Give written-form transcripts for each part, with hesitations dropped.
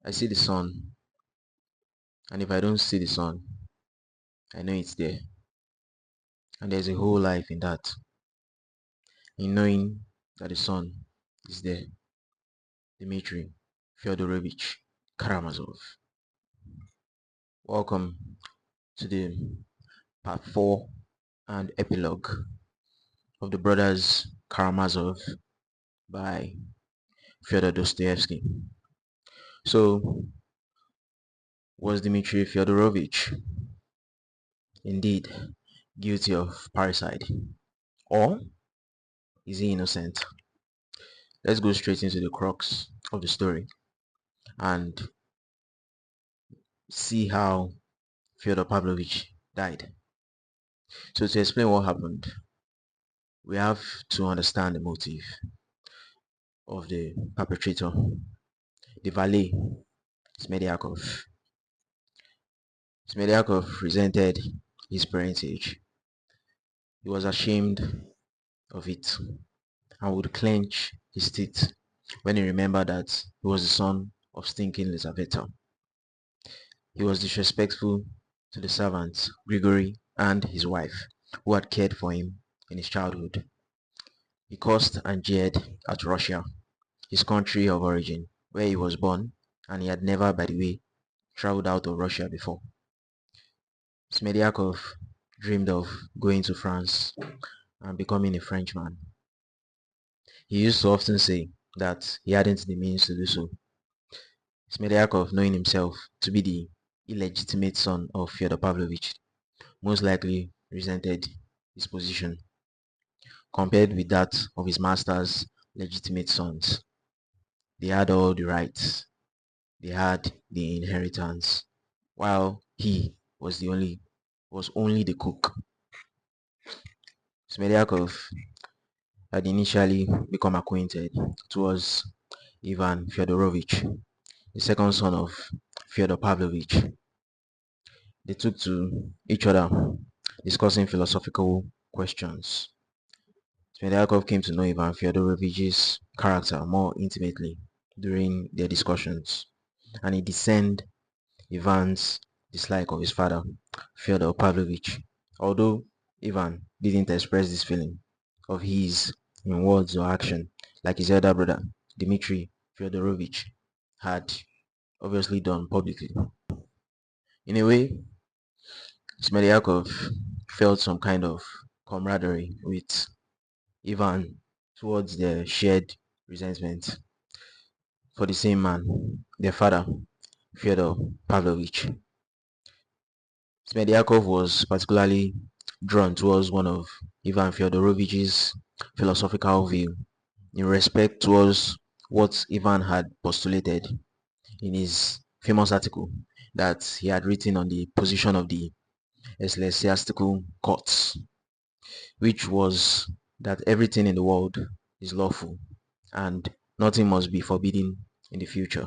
I see the sun, and if I don't see the sun, I know it's there. And there's a whole life in that, in knowing that the sun is there. Dmitry Fyodorovich Karamazov. Welcome to the part 4 and epilogue of the brothers Karamazov by Fyodor Dostoevsky. So, was Dmitry Fyodorovich indeed guilty of parricide? Or is he innocent? Let's go straight into the crux of the story and see how Fyodor Pavlovich died. So to explain what happened, we have to understand the motive of the perpetrator, the valet, Smediakov. Smediakov resented his parentage. He was ashamed of it and would clench his teeth when he remembered that he was the son of stinking Lizaveta. He was disrespectful to the servants, Grigory, and his wife, who had cared for him in his childhood. He cursed and jeered at Russia, his country of origin, where he was born, and he had never, by the way, traveled out of Russia before. Smediakov dreamed of going to France and becoming a Frenchman. He used to often say that he hadn't the means to do so. Smediakov, knowing himself to be the illegitimate son of Fyodor Pavlovich, most likely resented his position compared with that of his master's legitimate sons. They had all the rights, they had the inheritance, while he was only the cook. Smediakov had initially become acquainted towards Ivan Fyodorovich, the second son of Fyodor Pavlovich. They took to each other, discussing philosophical questions. Smediakov came to know Ivan Fyodorovich's character more intimately during their discussions, and he discerned Ivan's dislike of his father, Fyodor Pavlovich. Although Ivan didn't express this feeling of his in words or action, like his elder brother, Dmitry Fyodorovich, had obviously done publicly. In a way, Smediakov felt some kind of camaraderie with Ivan towards their shared resentment for the same man, their father, Fyodor Pavlovich. Smediakov was particularly drawn towards one of Ivan Fyodorovich's philosophical view in respect towards what Ivan had postulated in his famous article that he had written on the position of the ecclesiastical courts, which was that everything in the world is lawful and nothing must be forbidden in the future.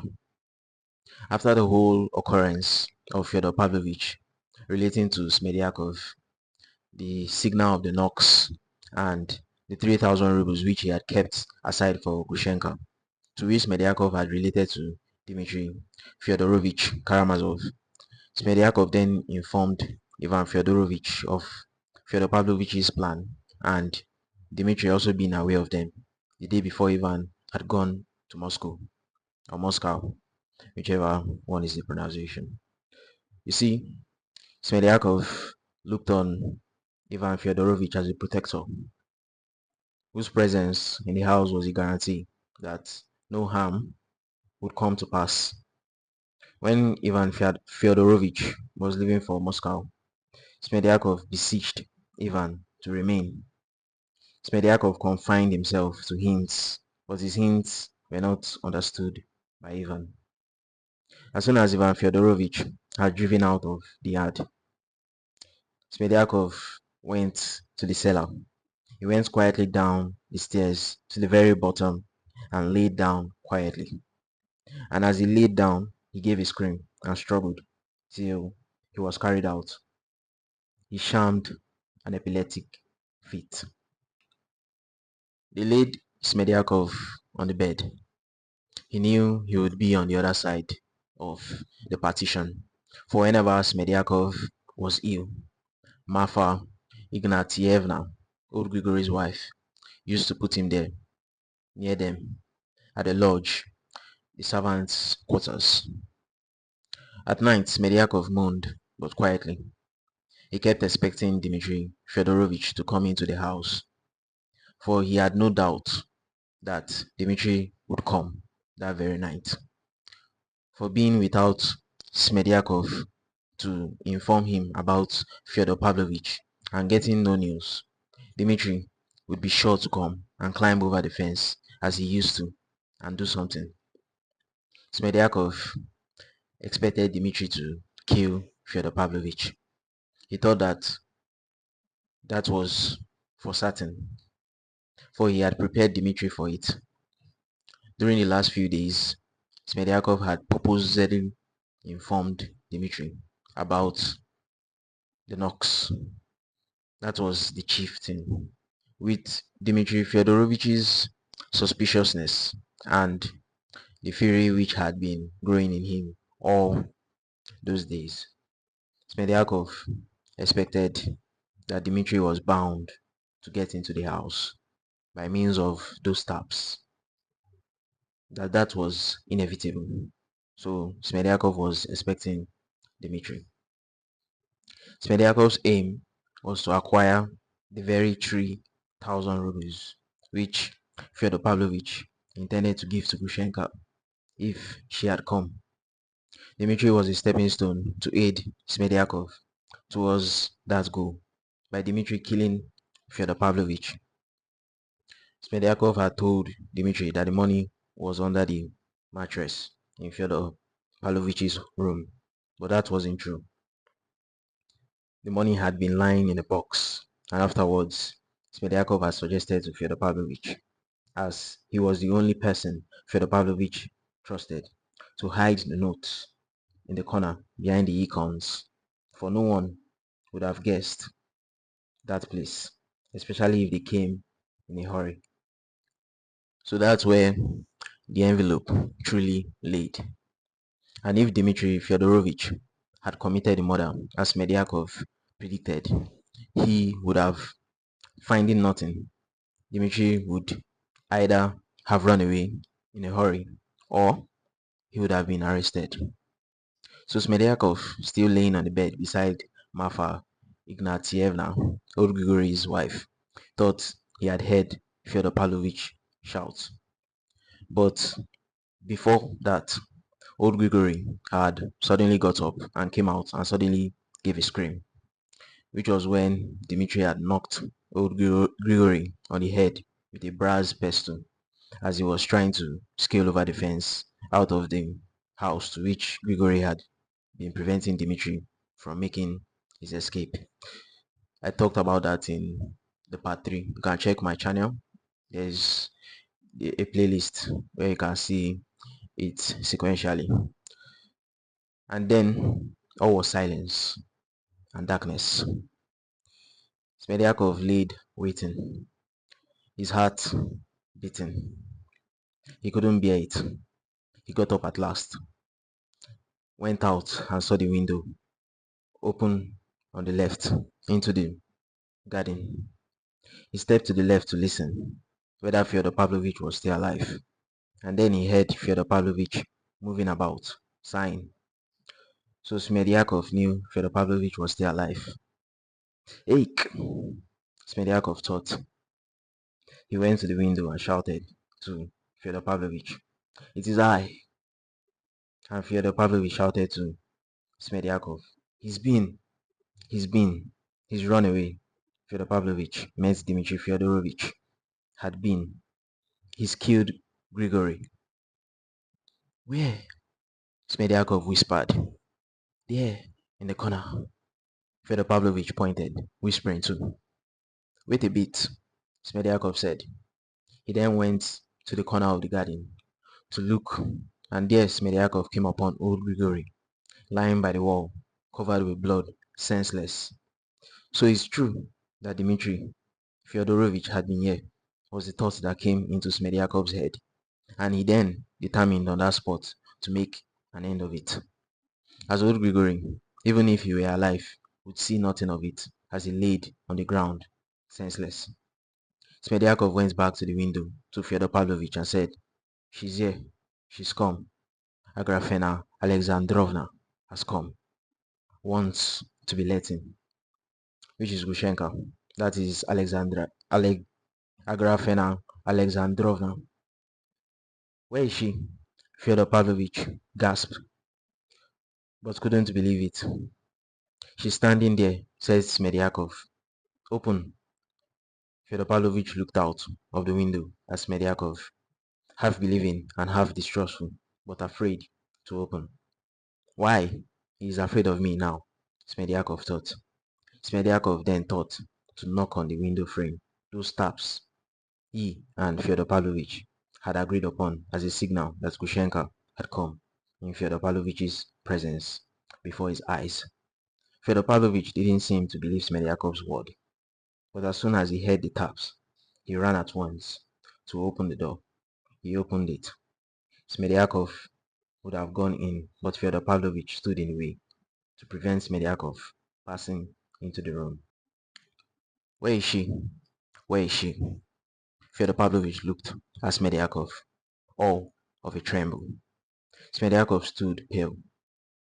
After the whole occurrence of Fyodor Pavlovich relating to Smediakov, the signal of the knocks, and the 3,000 rubles which he had kept aside for Grushenka, to which Smediakov had related to Dmitry Fyodorovich Karamazov. Smediakov then informed Ivan Fyodorovich of Fyodor Pavlovich's plan, and Dmitry also being aware of them the day before Ivan had gone to Moscow, or Moscow, whichever one is the pronunciation. You see, Smediakov looked on Ivan Fyodorovich as a protector, whose presence in the house was a guarantee that no harm would come to pass. When Ivan Fyodorovich was leaving for Moscow, Smediakov beseeched Ivan to remain. Smediakov confined himself to hints, but his hints were not understood by Ivan. As soon as Ivan Fyodorovich had driven out of the yard, Smediakov went to the cellar. He went quietly down the stairs to the very bottom and laid down quietly. And as he laid down, he gave a scream and struggled till he was carried out. He shammed an epileptic fit. They laid Smediakov on the bed. He knew he would be on the other side of the partition. For whenever Smedyakov was ill, Marfa Ignatievna, old Grigory's wife, used to put him there, near them, at the lodge, the servants' quarters. At night, Smedyakov moaned, but quietly. He kept expecting Dmitry Fedorovich to come into the house, for he had no doubt that Dmitry would come that very night. For being without Smedyakov to inform him about Fyodor Pavlovich and getting no news, Dmitry would be sure to come and climb over the fence as he used to and do something. Smedyakov expected Dmitry to kill Fyodor Pavlovich. He thought that that was for certain, for he had prepared Dmitry for it. During the last few days, Smedyakov had purposely informed Dmitry about the knocks. That was the chief thing. With Dmitry Fyodorovich's suspiciousness and the fury which had been growing in him all those days, Smedyakov expected that Dmitry was bound to get into the house by means of those taps, that was inevitable. So Smedyakov was expecting Dmitry. Smedyakov's aim was to acquire the very 3,000 rubles which Fyodor Pavlovich intended to give to Grushenka if she had come. Dmitry was a stepping stone to aid Smedyakov towards that goal by Dmitry killing Fyodor Pavlovich. Smedyakov had told Dmitry that the money was under the mattress in Fyodor Pavlovich's room, but that wasn't true. The money had been lying in a box, and afterwards, Smedyakov had suggested to Fyodor Pavlovich, as he was the only person Fyodor Pavlovich trusted, to hide the notes in the corner behind the icons, for no one would have guessed that place, especially if they came in a hurry. So that's where the envelope truly laid. And if Dmitry Fyodorovich had committed the murder, as Smedyakov predicted, he would have, finding nothing, Dmitry would either have run away in a hurry or he would have been arrested. So Smedyakov, still laying on the bed beside Marfa Ignatievna, old Grigory's wife, thought he had heard Fyodor Pavlovich shout. But before that, old Grigory had suddenly got up and came out and suddenly gave a scream, which was when Dmitry had knocked old Grigory on the head with a brass pestle as he was trying to scale over the fence out of the house to which Grigory had been preventing Dmitry from making his escape. I talked about that in the part 3. You can check my channel. There's a playlist where you can see it sequentially. And then all was silence and darkness. Smedyakov laid waiting, his heart beating. He couldn't bear it. He got up at last, went out and saw the window open on the left into the garden. He stepped to the left to listen whether Fyodor Pavlovich was still alive, and then he heard Fyodor Pavlovich moving about, sighing. So Smedyakov knew Fyodor Pavlovich was still alive. Eek! Smedyakov thought. He went to the window and shouted to Fyodor Pavlovich, "It is I!" And Fyodor Pavlovich shouted to Smedyakov, He's he's run away." Fyodor Pavlovich meant Dmitry Fyodorovich had been. He's killed Grigory. Where? Smedyakov whispered. There, in the corner. Fyodor Pavlovich pointed, whispering too. Wait a bit, Smedyakov said. He then went to the corner of the garden to look, and there Smedyakov came upon old Grigory, lying by the wall, covered with blood, senseless. So it's true that Dmitry Fyodorovich had been here, was the thought that came into Smedyakov's head, and he then determined on that spot to make an end of it. As old Grigory, even if he were alive, would see nothing of it as he laid on the ground, senseless. Smediakov went back to the window to Fyodor Pavlovich and said, "She's here. She's come. Agrafena Alexandrovna has come. Wants to be let in," which is Gushenka. That is Agrafena Alexandrovna. "Where is she?" Fyodor Pavlovich gasped, but couldn't believe it. "She's standing there," said Smediakov. "Open." Fyodor Pavlovich looked out of the window at Smediakov, half believing and half distrustful, but afraid to open. "Why? He is afraid of me now," Smediakov thought. Smediakov then thought to knock on the window frame. Those taps he and Fyodor Pavlovich had agreed upon as a signal that Gushenka had come in Fyodor Pavlovich's presence before his eyes. Fyodor Pavlovich didn't seem to believe Smediakov's word, but as soon as he heard the taps, he ran at once to open the door. He opened it. Smediakov would have gone in, but Fyodor Pavlovich stood in the way to prevent Smediakov passing into the room. "Where is she? Where is she?" Fyodor Pavlovich looked at Smediakov, all of a tremble. Smediakov stood pale,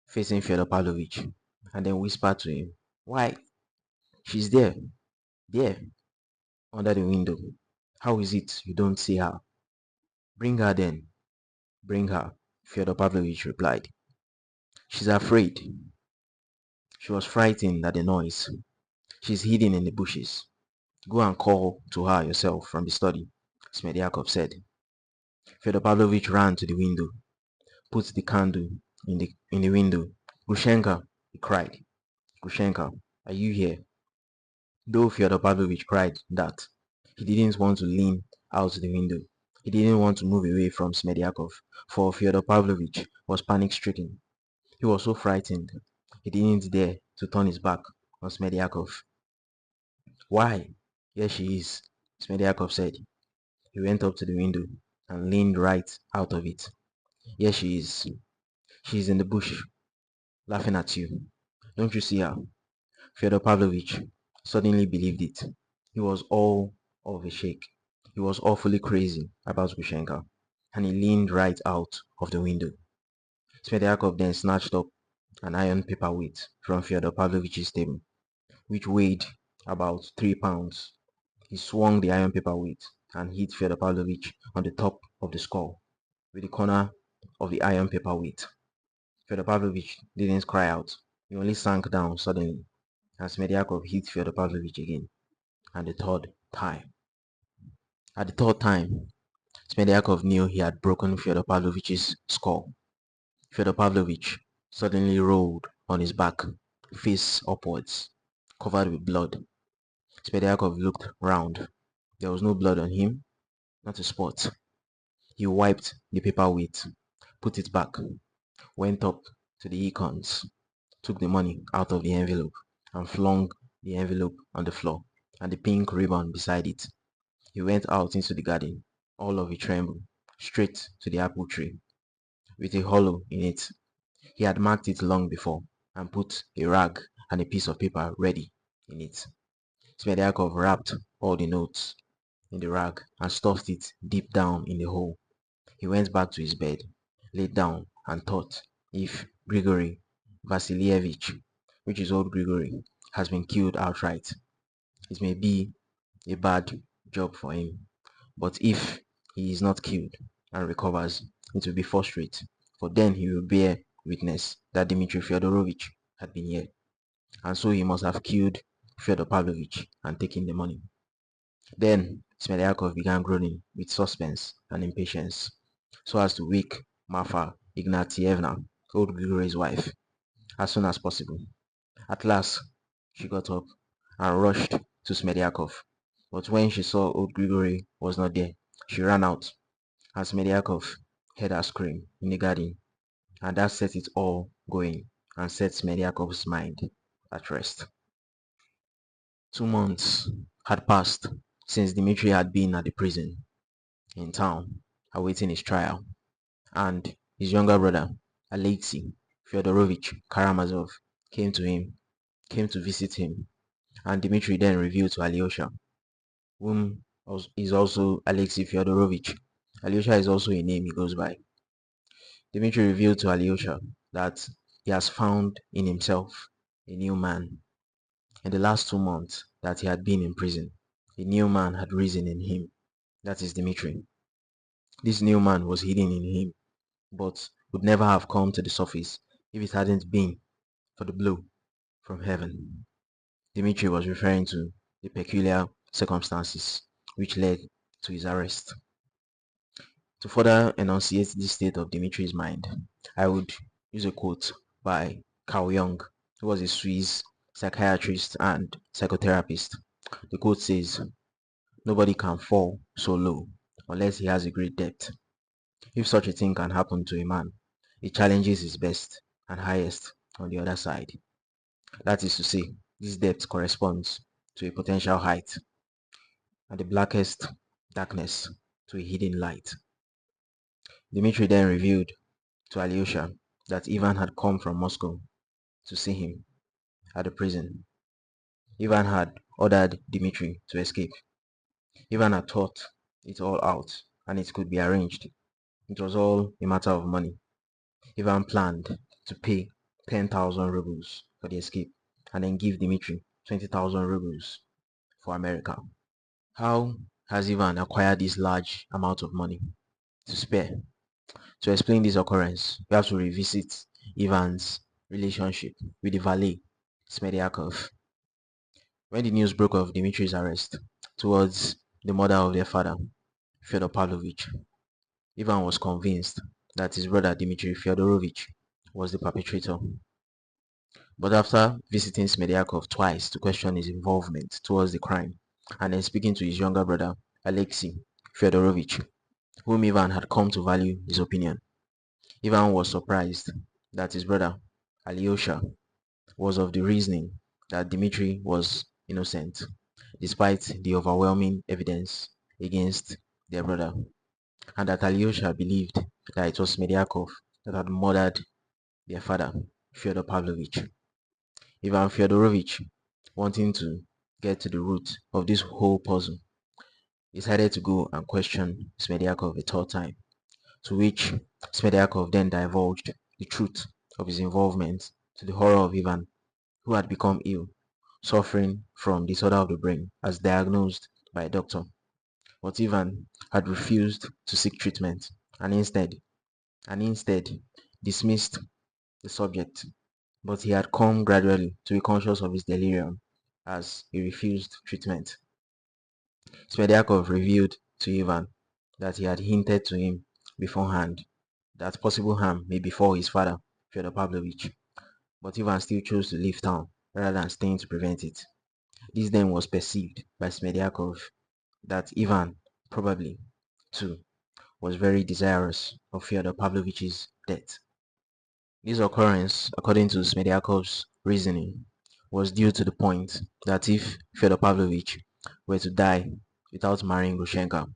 facing Fyodor Pavlovich, and then whispered to him, "Why, she's there, there, under the window. How is it you don't see her? Bring her then, bring her," Fyodor Pavlovich replied. "She's afraid. She was frightened at the noise. She's hidden in the bushes. Go and call to her yourself from the study," Smediakov said. Fyodor Pavlovich ran to the window, put the candle in the window. "Grushenka," he cried. "Grushenka, are you here?" Though Fyodor Pavlovich cried that, he didn't want to lean out the window. He didn't want to move away from Smediakov, for Fyodor Pavlovich was panic-stricken. He was so frightened, he didn't dare to turn his back on Smediakov. "Why, here she is," Smediakov said. He went up to the window and leaned right out of it. "Here she is. She is in the bush, laughing at you. Don't you see her?" Fyodor Pavlovich suddenly believed it. He was all of a shake. He was awfully crazy about Gushenka, and he leaned right out of the window. Smediakov then snatched up an iron paperweight from Fyodor Pavlovich's table, which weighed about 3 pounds. He swung the iron paperweight and hit Fyodor Pavlovich on the top of the skull with the corner of the iron paperweight. Fyodor Pavlovich didn't cry out. He only sank down suddenly, and Smediakov hit Fyodor Pavlovich again, and the third time. At the third time, Smediakov knew he had broken Fyodor Pavlovich's skull. Fyodor Pavlovich suddenly rolled on his back, face upwards, covered with blood. Smediakov looked round. There was no blood on him, not a spot. He wiped the paperweight, put it back, went up to the icons, took the money out of the envelope, and flung the envelope on the floor and the pink ribbon beside it. He went out into the garden, all of a tremble, straight to the apple tree, with a hollow in it. He had marked it long before and put a rag and a piece of paper ready in it. Smediakov wrapped all the notes in the rag and stuffed it deep down in the hole. He went back to his bed, laid down, and thought if Grigory Vasilievich, which is old Grigory, has been killed outright, it may be a bad job for him. But if he is not killed and recovers, it will be first rate, for then he will bear witness that Dmitry Fyodorovich had been here, and so he must have killed Fyodor Pavlovich and taken the money. Then Smediakov began groaning with suspense and impatience, so as to wake Marfa Ignatievna, old Grigory's wife, as soon as possible. At last, she got up and rushed to Smediakov, but when she saw old Grigory was not there, she ran out, and Smediakov heard her scream in the garden, and that set it all going and set Smediakov's mind at rest. 2 months had passed since Dmitri had been at the prison in town awaiting his trial, and his younger brother, Alexei Fyodorovich Karamazov came to him, came to visit him, and Dmitri then revealed to Alyosha, whom is also Alexei Fyodorovich. Alyosha is also a name he goes by. Dmitri revealed to Alyosha that he has found in himself a new man. In the last 2 months that he had been in prison, a new man had risen in him. That is Dmitri. This new man was hidden in him, but would never have come to the surface if it hadn't been for the blow from heaven. Dmitri was referring to the peculiar circumstances which led to his arrest. To further enunciate this state of Dimitri's mind, I would use a quote by Carl Jung, who was a Swiss psychiatrist and psychotherapist. The quote says, "Nobody can fall so low unless he has a great depth. If such a thing can happen to a man, it challenges his best and highest on the other side." That is to say, this depth corresponds to a potential height and the blackest darkness to a hidden light. Dmitri then revealed to Alyosha that Ivan had come from Moscow to see him at the prison. Ivan had ordered Dmitri to escape. Ivan had thought it all out and it could be arranged. It was all a matter of money. Ivan planned to pay 10,000 rubles for the escape and then give Dmitri 20,000 rubles for America. How has Ivan acquired this large amount of money to spare? To explain this occurrence, we have to revisit Ivan's relationship with the valet, Smedyakov. When the news broke of Dmitri's arrest towards the mother of their father, Fyodor Pavlovich, Ivan was convinced that his brother Dmitri Fyodorovich was the perpetrator. But after visiting Smedyakov twice to question his involvement towards the crime, and then speaking to his younger brother, Alexei Fyodorovich, whom Ivan had come to value his opinion, Ivan was surprised that his brother, Alyosha, was of the reasoning that Dmitri was innocent, despite the overwhelming evidence against their brother, and that Alyosha believed that it was Smedyakov that had murdered their father, Fyodor Pavlovich. Ivan Fyodorovich, wanting to get to the root of this whole puzzle, decided to go and question Smedyakov a third time, to which Smedyakov then divulged the truth of his involvement, to the horror of Ivan, who had become ill, suffering from disorder of the brain as diagnosed by a doctor. But Ivan had refused to seek treatment and instead dismissed the subject. But he had come gradually to be conscious of his delirium as he refused treatment. Smedyakov revealed to Ivan that he had hinted to him beforehand that possible harm may befall his father, Fyodor Pavlovich, but Ivan still chose to leave town rather than staying to prevent it. This then was perceived by Smedyakov that Ivan probably, too, was very desirous of Fyodor Pavlovich's death. This occurrence, according to Smedyakov's reasoning, was due to the point that if Fyodor Pavlovich were to die without marrying Grushenka,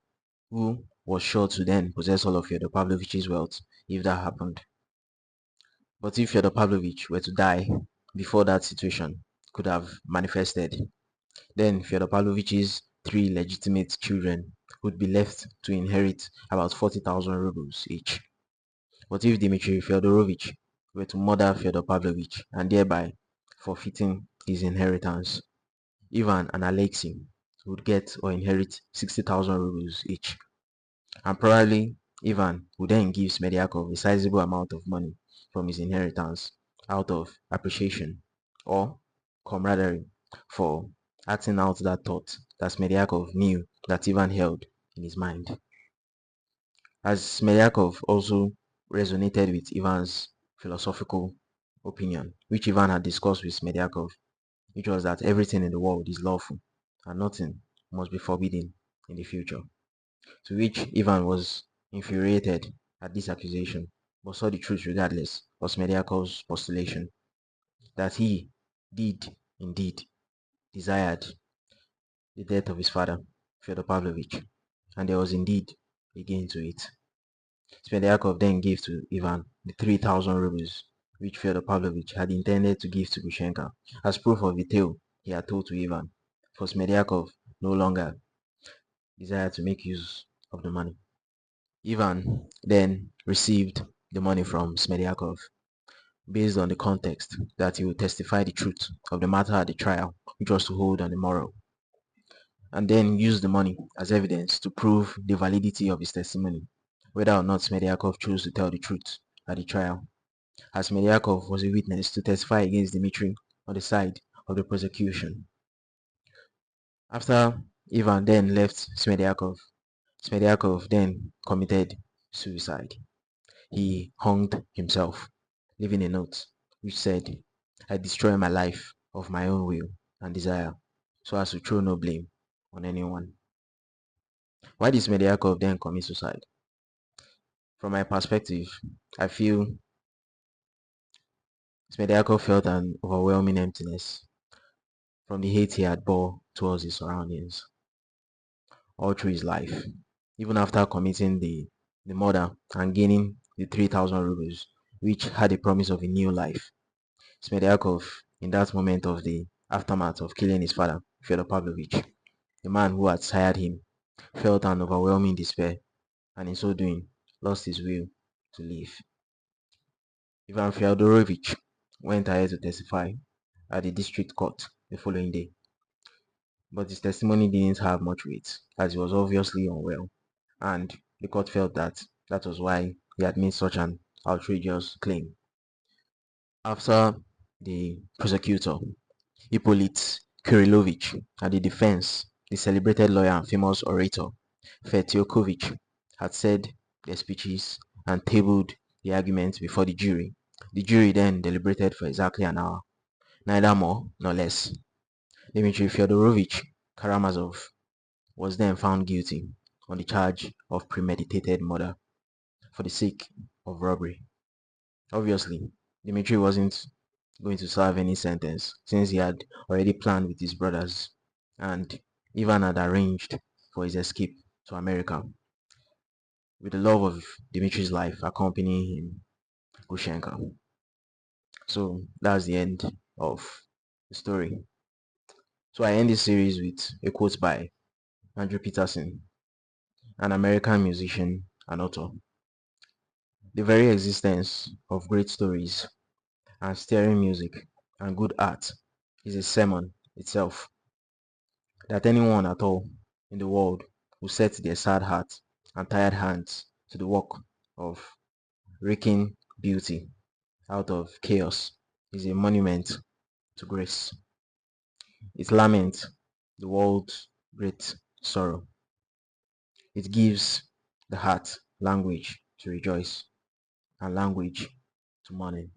who was sure to then possess all of Fyodor Pavlovich's wealth if that happened. But if Fyodor Pavlovich were to die before that situation could have manifested, then Fyodor Pavlovich's three legitimate children would be left to inherit about 40,000 rubles each. But if Dmitry Fyodorovich were to murder Fyodor Pavlovich and thereby forfeiting his inheritance, Ivan and Alexei would get or inherit 60,000 rubles each. And probably Ivan would then give Smedyakov a sizable amount of money from his inheritance out of appreciation or camaraderie for acting out that thought that Smedyakov knew that Ivan held in his mind. As Smedyakov also resonated with Ivan's philosophical opinion, which Ivan had discussed with Smedyakov, which was that everything in the world is lawful and nothing must be forbidden in the future. To which Ivan was infuriated at this accusation, but saw the truth regardless of Smedyakov's postulation that he did indeed desired the death of his father, Fyodor Pavlovich, and there was indeed a gain to it. Smedyakov then gave to Ivan the 3,000 rubles which Fyodor Pavlovich had intended to give to Grushenka as proof of the tale he had told to Ivan, for Smedyakov no longer desired to make use of the money. Ivan then received the money from Smedyakov based on the context that he would testify the truth of the matter at the trial, which was to hold on the morrow, and then used the money as evidence to prove the validity of his testimony, whether or not Smedyakov chose to tell the truth at the trial, as Smedyakov was a witness to testify against Dmitry on the side of the prosecution. After Ivan then left Smedyakov then committed suicide. He hanged himself, leaving a note which said, "I destroy my life of my own will and desire, so as to throw no blame on anyone." Why did Smedyakov then commit suicide? From my perspective, I feel Smedyakov felt an overwhelming emptiness from the hate he had bore towards his surroundings all through his life. Even after committing the murder and gaining the 3,000 rubles, which had a promise of a new life, Smedyakov, in that moment of the aftermath of killing his father, Fyodor Pavlovich, the man who had sired him, felt an overwhelming despair, and in so doing, lost his will to live. Ivan Fyodorovich went ahead to testify at the district court the following day, but his testimony didn't have much weight as he was obviously unwell, and the court felt that that was why he had made such an outrageous claim. After the prosecutor, Hippolyte Kirillovich, and the defense, the celebrated lawyer and famous orator Fetiokovich, had said their speeches and tabled the argument before the jury. The jury then deliberated for exactly an hour, neither more nor less. Dmitry Fyodorovich Karamazov was then found guilty on the charge of premeditated murder for the sake of robbery. Obviously, Dmitry wasn't going to serve any sentence since he had already planned with his brothers and Ivan had arranged for his escape to America, with the love of Dmitry's life accompanying him, Grushenka. So that's the end of the story. So I end this series with a quote by Andrew Peterson, an American musician and author. The very existence of great stories and stirring music and good art is a sermon itself, that anyone at all in the world who sets their sad heart and tired hands to the work of raking beauty out of chaos is a monument to grace. It laments the world's great sorrow. It gives the heart language to rejoice and language to mourning.